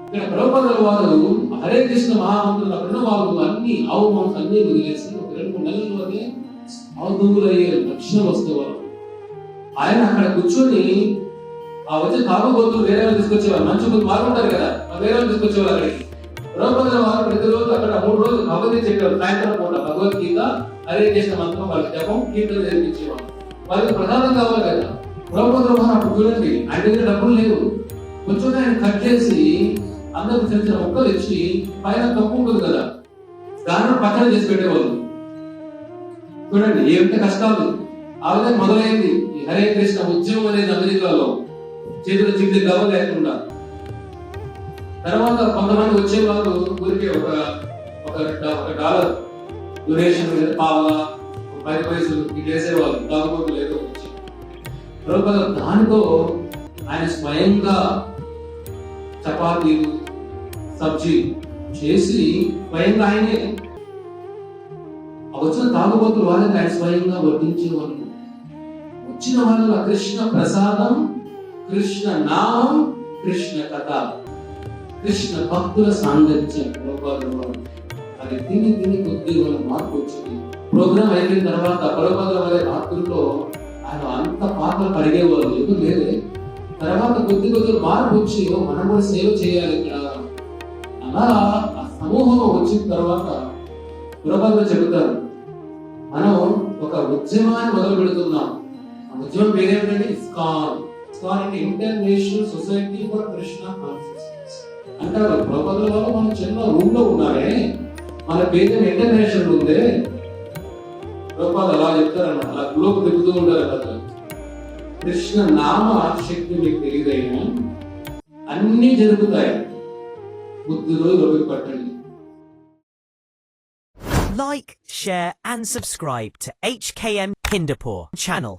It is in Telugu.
ఇక్కడ ప్రభుపాదుల వారు హరే కృష్ణ మహామంత్రులు అక్కడ వాళ్ళు అన్ని ఆవు మాంసం అన్ని వదిలేసి ఒక 2-3 నెలల్లోనే సాధువులయ్యే లక్షణం వస్తే వాళ్ళు ఆయన అక్కడ కూర్చొని ఆ వచ్చే తాగుబోతులు వేరే వాళ్ళు తీసుకొచ్చేవారు, మంచి మంది మారుంటారు కదా, వేరే వాళ్ళు తీసుకొచ్చేవారు అక్కడికి. ప్రభుపాదుల వారు ప్రతిరోజు అక్కడ 3 రోజులు భగవద్గీత చెప్పారు. సాయంత్రం పూట భగవద్గీత హరే కృష్ణ మంత్రం వాళ్ళకి జపం కీర్తన జరిపించేవారు. వాళ్ళకి ప్రధానం కావాలి కదా. ప్రభుపాదుల వారు అప్పుడు చూడండి, ఆయన దగ్గర డబ్బులు లేవు, కొంచెం ఆయన కట్ చేసి అందరికి చిన్న చిన్న ముక్కలు ఇచ్చి పైన తప్పు ఉంటుంది కదా, దానిలో పచ్చడి చేసి పెట్టేవాళ్ళు. చూడండి ఏమిటి కష్టాలు. ఆ విధంగా మొదలైంది ఈ హరే కృష్ణ ఉద్యమం అనేది అమెరికాలో, చేతులు చిక్కి గవ లేకుండా. తర్వాత కొంతమంది వచ్చేవాళ్ళు ఊరికి ఒక $1 డొనేషన్ మీద పావలా 10 పైసలు ఇట్లా వేసేవాళ్ళు, తాగుబోతులు ఏదో వచ్చి. ప్రభుపాద దానితో ఆయన స్వయంగా చపాతీలు సబ్జీ చేసి స్వయంగా ఆయనే వచ్చిన తాగుబోతులు వాళ్ళకి ఆయన స్వయంగా వడ్డించేవాళ్ళు. వచ్చిన వాళ్ళు కృష్ణ ప్రసాదం, కృష్ణ నామం, కృష్ణ కథ, కృష్ణ భక్తుల సాంగత్యం. అది తిని కొద్దిగా వాళ్ళ మార్పు వచ్చింది. ప్రోగ్రామ్ అయిపోయిన తర్వాత ప్రభుపాదుల వారి రాత్రుల్లో ఆయన అంత పాత్రలు కడిగేవాళ్ళు ఎప్పుడు లేదే. తర్వాత కొద్ది మార్పు వచ్చి మనం కూడా సేవ చేయాలి ఇక్కడ. అలా ఆ సమూహం వచ్చిన తర్వాత ప్రభుపాదులు చెబుతారు, మనం ఒక ఉద్యమాన్ని మొదలు పెడుతున్నాం. ఆ ఉద్యమం పేరేమిటంటే ఇస్కాన్. ఇస్కాన్ అంటే international society for Krishna consciousness అంటారు. ప్రభుపాదుల వాళ్ళు మనం చిన్న రూమ్ లో ఉన్నారే, మన పేరు ఇంటర్నేషనల్ ఉందే. ప్రభుపాదులు అలా చెప్తారన్నమాట, అలా గ్లోబ్ తిరుగుతూ ఉంటారు కదా. కృష్ణ నామ శక్తి మీకు తెలియదైనా అన్ని జరుగుతాయి. బుద్ధిలో లోకి పట్టండి. Like, share and subscribe to HKM Hindupur channel.